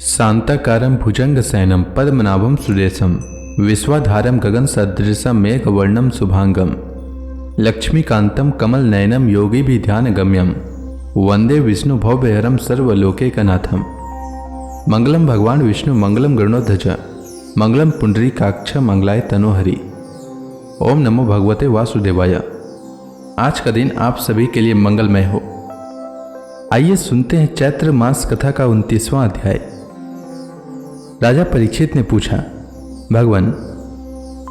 शांताकारं भुजंगशयनं पद्मनाभं सुरेशं विश्वाधारं गगनसदृशं मेघवर्णं शुभांगं लक्ष्मीकान्तं कमलनयनं योगिभिध्यानगम्यं वंदे विष्णु भवभयहरं सर्वलोकैकनाथं। मंगलम भगवान विष्णु मंगलम गरुड़ध्वज मंगलम पुंडरीकाक्ष मंगलाय तनोहरि। ओम नमो भगवते वासुदेवाय। आज का दिन आप सभी के लिए मंगलमय हो। आइए सुनते हैं चैत्र मास कथा का 29वां अध्याय। राजा परीक्षित ने पूछा, भगवान,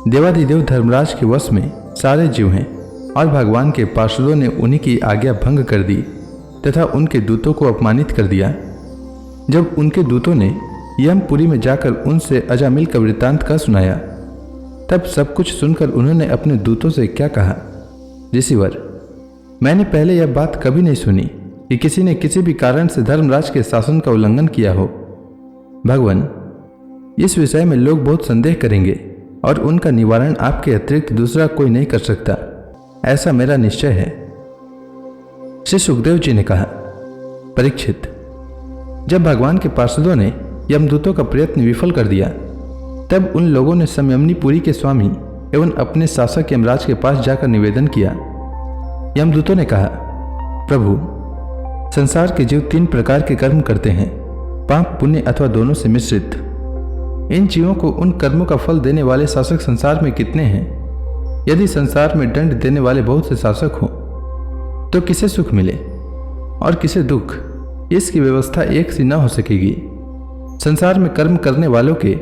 देवाधिदेव धर्मराज के वश में सारे जीव हैं और भगवान के पार्षदों ने उन्हीं की आज्ञा भंग कर दी तथा उनके दूतों को अपमानित कर दिया। जब उनके दूतों ने यमपुरी में जाकर उनसे अजामिल का वृत्तांत का सुनाया, तब सब कुछ सुनकर उन्होंने अपने दूतों से क्या कहा, ऋषिवर, मैंने पहले यह बात कभी नहीं सुनी कि किसी ने किसी भी कारण से धर्मराज के शासन का उल्लंघन किया हो। भगवान, इस विषय में लोग बहुत संदेह करेंगे और उनका निवारण आपके अतिरिक्त दूसरा कोई नहीं कर सकता, ऐसा मेरा निश्चय है। श्री सुखदेव जी ने कहा, परीक्षित, जब भगवान के पार्षदों ने यमदूतों का प्रयत्न विफल कर दिया, तब उन लोगों ने संयमनीपुरी के स्वामी एवं अपने शासक यमराज के पास जाकर निवेदन किया। यमदूतों ने कहा, प्रभु, संसार के जीव 3 प्रकार के कर्म करते हैं, पाप पुण्य अथवा दोनों से मिश्रित। इन जीवों को उन कर्मों का फल देने वाले शासक संसार में कितने हैं? यदि संसार में दंड देने वाले बहुत से शासक हों तो किसे सुख मिले और किसे दुख, इसकी व्यवस्था एक सी न हो सकेगी। संसार में कर्म करने वालों के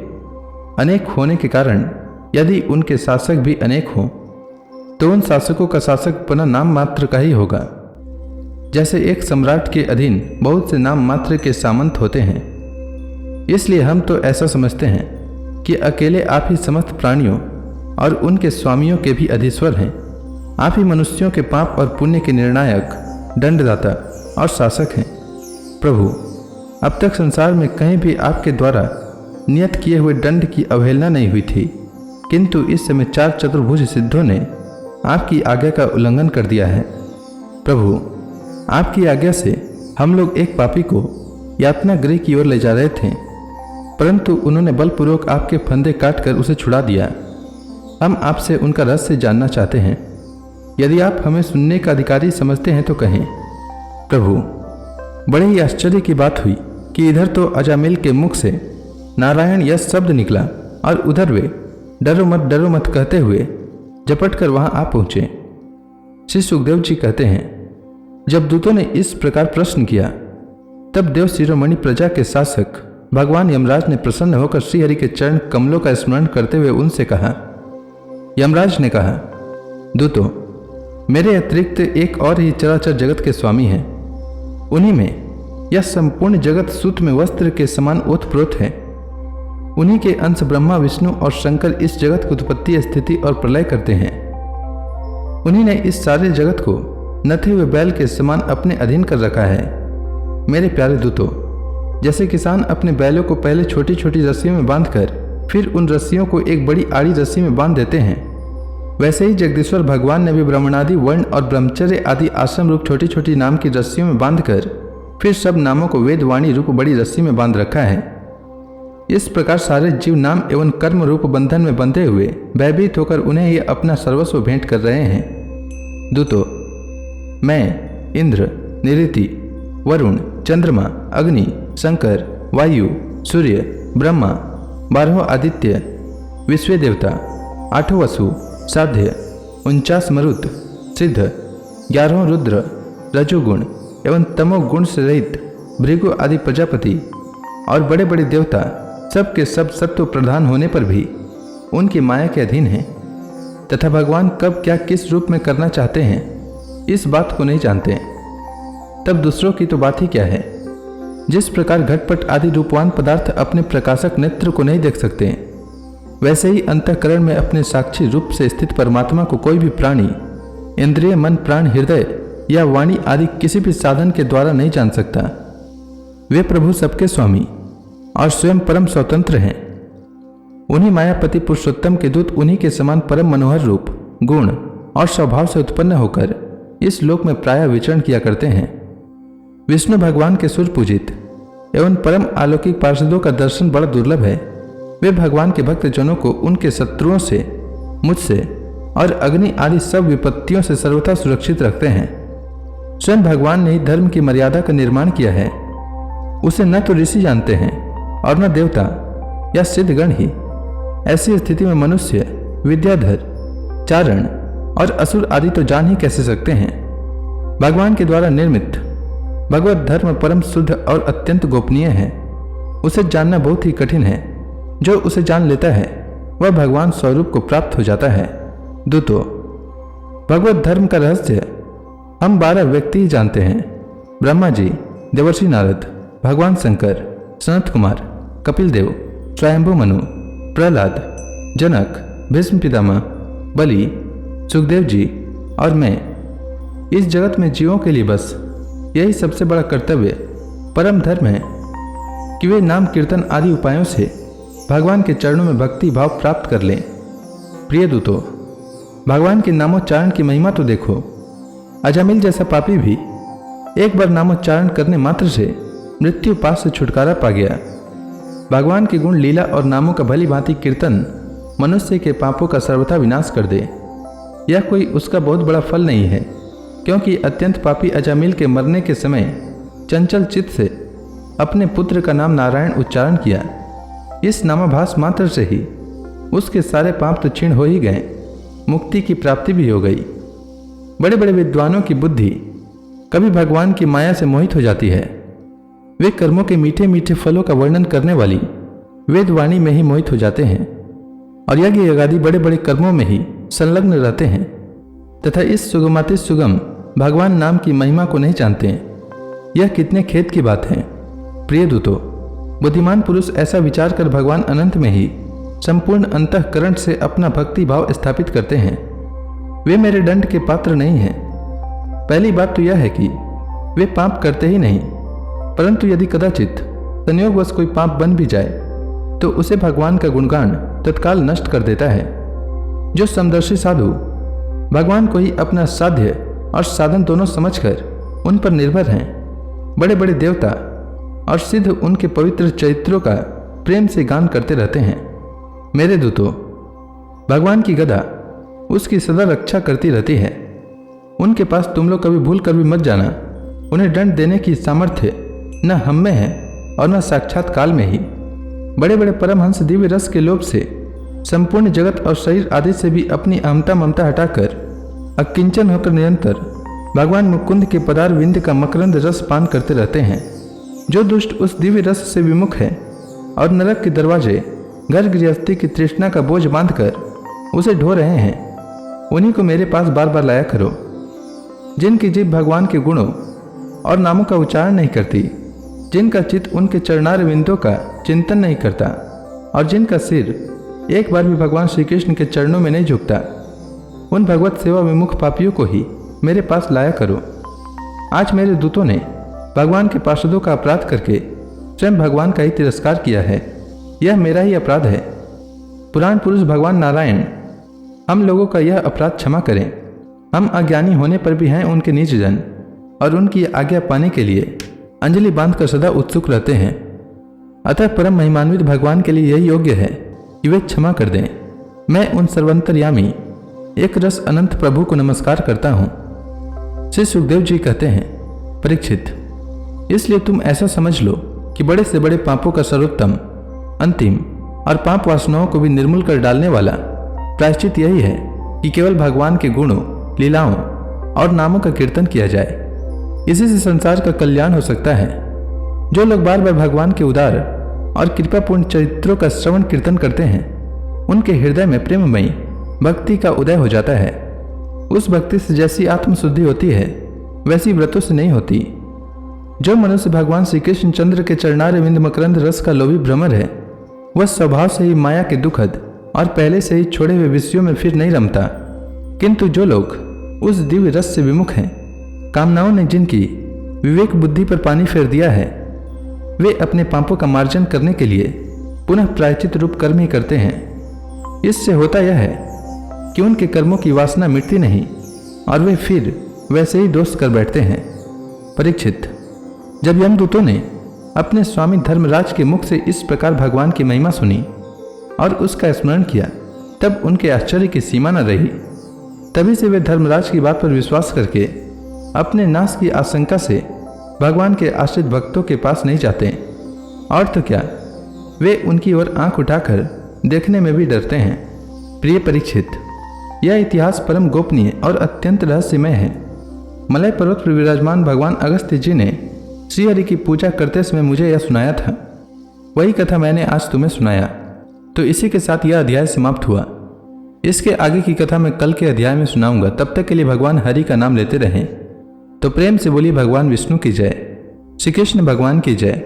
अनेक होने के कारण यदि उनके शासक भी अनेक हों तो उन शासकों का शासक पना नाम मात्र का ही होगा। जैसे एक सम्राट के अधीन बहुत से नाम मात्र के सामंत होते हैं, इसलिए हम तो ऐसा समझते हैं कि अकेले आप ही समस्त प्राणियों और उनके स्वामियों के भी अधीश्वर हैं। आप ही मनुष्यों के पाप और पुण्य के निर्णायक, दंडदाता और शासक हैं। प्रभु, अब तक संसार में कहीं भी आपके द्वारा नियत किए हुए दंड की अवहेलना नहीं हुई थी, किंतु इस समय 4 चतुर्भुज सिद्धों ने आपकी आज्ञा का उल्लंघन कर दिया है। प्रभु, आपकी आज्ञा से हम लोग एक पापी को यातना गृह की ओर ले जा रहे थे, परंतु उन्होंने बलपूर्वक आपके फंदे काटकर उसे छुड़ा दिया। हम आपसे उनका रहस्य जानना चाहते हैं। यदि आप हमें सुनने का अधिकारी समझते हैं तो कहें। प्रभु, बड़े ही आश्चर्य की बात हुई कि इधर तो अजामिल के मुख से नारायण यह शब्द निकला और उधर वे डरो मत कहते हुए झपट कर वहां आ पहुंचे। श्री सुखदेव जी कहते हैं, जब दूतों ने इस प्रकार प्रश्न किया, तब देव शिरोमणि प्रजा के शासक भगवान यमराज ने प्रसन्न होकर श्रीहरि के चरण कमलों का स्मरण करते हुए उनसे कहा। यमराज ने कहा, दूतों, मेरे अतिरिक्त एक और ही चराचर जगत के स्वामी हैं। उन्हीं में यह संपूर्ण जगत सूत में वस्त्र के समान ओतप्रोत है। उन्हीं के अंश ब्रह्मा, विष्णु और शंकर इस जगत की उत्पत्ति, स्थिति और प्रलय करते हैं। उन्हीं ने इस सारे जगत को नथे हुए बैल के समान अपने अधीन कर रखा है। मेरे प्यारे दूतों, जैसे किसान अपने बैलों को पहले छोटी छोटी रस्सियों में बांधकर फिर उन रस्सियों को एक बड़ी आड़ी रस्सी में बांध देते हैं, वैसे ही जगदीश्वर भगवान ने भी ब्राह्मणादि वर्ण और ब्रह्मचर्य आदि आश्रम रूप छोटी छोटी नाम की रस्सियों में बांधकर फिर सब नामों को वेदवाणी रूप बड़ी रस्सी में बांध रखा है। इस प्रकार सारे जीव नाम एवं कर्म रूप बंधन में बंधे हुए भयभीत होकर उन्हें ही अपना सर्वस्व भेंट कर रहे हैं। दूतों, मैं इंद्र, निऋति, वरुण, चंद्रमा, अग्नि, शंकर, वायु, सूर्य, ब्रह्मा, 12 आदित्य, विश्व देवता, 8 वसु, साध्य, 49 मरुत, सिद्ध, 11 रुद्र, रजोगुण एवं तमोगुण से रहित भृगु आदि प्रजापति और बड़े बड़े देवता सब के सब सत्व प्रधान होने पर भी उनकी माया के अधीन हैं तथा भगवान कब क्या किस रूप में करना चाहते हैं इस बात को नहीं जानते। तब दूसरों की तो बात ही क्या है। जिस प्रकार घटपट आदि रूपवान पदार्थ अपने प्रकाशक नेत्र को नहीं देख सकते, वैसे ही अंतःकरण में अपने साक्षी रूप से स्थित परमात्मा को कोई भी प्राणी इंद्रिय, मन, प्राण, हृदय या वाणी आदि किसी भी साधन के द्वारा नहीं जान सकता। वे प्रभु सबके स्वामी और स्वयं परम स्वतंत्र हैं। उन्हीं मायापति पुरुषोत्तम के दूत उन्हीं के समान परम मनोहर रूप, गुण और स्वभाव से उत्पन्न होकर इस लोक में प्रायः विचरण किया करते हैं। विष्णु भगवान के सुर पूजित एवं परम अलौकिक पार्षदों का दर्शन बड़ा दुर्लभ है। वे भगवान के भक्तजनों को उनके शत्रुओं से, मुझसे और अग्नि आदि सब विपत्तियों से सर्वथा सुरक्षित रखते हैं। स्वयं भगवान ने ही धर्म की मर्यादा का निर्माण किया है। उसे न तो ऋषि जानते हैं और न देवता या सिद्धगण ही। ऐसी स्थिति में मनुष्य, विद्याधर, चारण और असुर आदि तो जान ही कैसे सकते हैं। भगवान के द्वारा निर्मित भगवत धर्म परम शुद्ध और अत्यंत गोपनीय है। उसे जानना बहुत ही कठिन है। जो उसे जान लेता है वह भगवान स्वरूप को प्राप्त हो जाता है। दूतों, भगवत धर्म का रहस्य हम 12 व्यक्ति ही जानते हैं। ब्रह्मा जी, देवर्षि नारद, भगवान शंकर, सनत कुमार, कपिल देव, स्वयंभू मनु, प्रहलाद, जनक, भीष्म पितामह, बलि, सुखदेव जी और मैं। इस जगत में जीवों के लिए बस यही सबसे बड़ा कर्तव्य परम धर्म है कि वे नाम कीर्तन आदि उपायों से भगवान के चरणों में भक्ति भाव प्राप्त कर लें। प्रिय दूतों, भगवान के नामोच्चारण की महिमा तो देखो। अजामिल जैसा पापी भी एक बार नामोच्चारण करने मात्र से मृत्यु पास से छुटकारा पा गया। भगवान के गुण, लीला और नामों का भली भांति कीर्तन मनुष्य के पापों का सर्वथा विनाश कर दे। यह कोई उसका बहुत बड़ा फल नहीं है, क्योंकि अत्यंत पापी अजामिल के मरने के समय चंचल चित्त से अपने पुत्र का नाम नारायण उच्चारण किया। इस नामाभास मात्र से ही उसके सारे पाप तो क्षीण हो ही गए, मुक्ति की प्राप्ति भी हो गई। बड़े बड़े विद्वानों की बुद्धि कभी भगवान की माया से मोहित हो जाती है। वे कर्मों के मीठे मीठे फलों का वर्णन करने वाली वेदवाणी में ही मोहित हो जाते हैं और यज्ञ यज्ञादि बड़े बड़े कर्मों में ही संलग्न रहते हैं तथा इस सुगमाति सुगम भगवान नाम की महिमा को नहीं जानते। यह कितने खेद की बात है। प्रिय दूतों, बुद्धिमान पुरुष ऐसा विचार कर भगवान अनंत में ही संपूर्ण अंतःकरण से अपना भक्ति भाव स्थापित करते हैं। वे मेरे दंड के पात्र नहीं हैं। पहली बात तो यह है कि वे पाप करते ही नहीं, परंतु यदि कदाचित संयोगवश कोई पाप बन भी जाए तो उसे भगवान का गुणगान तत्काल नष्ट कर देता है। जो समदर्शी साधु भगवान को ही अपना साध्य और साधन दोनों समझकर उन पर निर्भर हैं, बड़े बड़े देवता और सिद्ध उनके पवित्र चरित्रों का प्रेम से गान करते रहते हैं। मेरे दूतों, भगवान की गदा उसकी सदा रक्षा करती रहती है। उनके पास तुम लोग कभी भूल कर भी मत जाना। उन्हें दंड देने की सामर्थ्य न हम में है और न साक्षात काल में ही। बड़े बड़े परमहंस दिव्य रस के लोभ से संपूर्ण जगत और शरीर आदि से भी अपनी अहमता ममता हटाकर अकिंचन होकर निरंतर भगवान मुकुंद के पदार विंद का मकरंद रस पान करते रहते हैं। जो दुष्ट उस दिव्य रस से विमुख है और नरक के दरवाजे घर गृहस्थी की तृष्णा का बोझ बांधकर उसे ढो रहे हैं, उन्हीं को मेरे पास बार बार लाया करो। जिनकी जीभ भगवान के गुणों और नामों का उच्चारण नहीं करती, जिनका चित्त उनके चरणार विंदों का चिंतन नहीं करता और जिनका सिर एक बार भी भगवान श्री कृष्ण के चरणों में नहीं झुकता, उन भगवत सेवा विमुख पापियों को ही मेरे पास लाया करो। आज मेरे दूतों ने भगवान के पार्षदों का अपराध करके स्वयं भगवान का ही तिरस्कार किया है। यह मेरा ही अपराध है। पुराण पुरुष भगवान नारायण हम लोगों का यह अपराध क्षमा करें। हम अज्ञानी होने पर भी हैं उनके निज जन और उनकी आज्ञा पाने के लिए अंजलि बांधकर सदा उत्सुक रहते हैं। अतः परम महिमान्वित भगवान के लिए यही योग्य है कि वे क्षमा कर दें। मैं उन सर्वंतर्यामी एक रस अनंत प्रभु को नमस्कार करता हूँ। श्री सुखदेव जी कहते हैं, परीक्षित, इसलिए तुम ऐसा समझ लो कि बड़े से बड़े पापों का सर्वोत्तम, अंतिम और पाप वासनाओं को भी निर्मूल कर डालने वाला प्रायश्चित यही है कि केवल भगवान के गुणों, लीलाओं और नामों का कीर्तन किया जाए। इसी से संसार का कल्याण हो सकता है। जो लोग बार बार भगवान के उदार और कृपापूर्ण चरित्रों का श्रवण कीर्तन करते हैं, उनके हृदय में प्रेममयी भक्ति का उदय हो जाता है। उस भक्ति से जैसी आत्मशुद्धि होती है वैसी व्रतों से नहीं होती। जो मनुष्य भगवान श्री कृष्ण चंद्र के चरणारविंद मकरंद रस का लोभी भ्रमर है, वह स्वभाव से ही माया के दुखद और पहले से ही छोड़े हुए विषयों में फिर नहीं रमता। किंतु जो लोग उस दिव्य रस से विमुख हैं, कामनाओं ने जिनकी विवेक बुद्धि पर पानी फेर दिया है, वे अपने पापों का मार्जन करने के लिए पुनः प्रायश्चित रूप कर्म ही करते हैं। इससे होता यह है कि उनके कर्मों की वासना मिटती नहीं और वे फिर वैसे ही दोष कर बैठते हैं। परीक्षित, जब यमदूतों ने अपने स्वामी धर्मराज के मुख से इस प्रकार भगवान की महिमा सुनी और उसका स्मरण किया, तब उनके आश्चर्य की सीमा न रही। तभी से वे धर्मराज की बात पर विश्वास करके अपने नाश की आशंका से भगवान के आश्रित भक्तों के पास नहीं जाते, और तो क्या, वे उनकी ओर आंख उठाकर देखने में भी डरते हैं। प्रिय परीक्षित, यह इतिहास परम गोपनीय और अत्यंत रहस्यमय है। मलय पर्वत पर विराजमान भगवान अगस्त्य जी ने श्रीहरि की पूजा करते समय मुझे यह सुनाया था। वही कथा मैंने आज तुम्हें सुनाया। तो इसी के साथ यह अध्याय समाप्त हुआ। इसके आगे की कथा मैं कल के अध्याय में सुनाऊंगा। तब तक के लिए भगवान हरि का नाम लेते रहें। तो प्रेम से बोलिए भगवान विष्णु की जय, श्री कृष्ण भगवान की जय,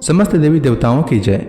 समस्त देवी देवताओं की जय।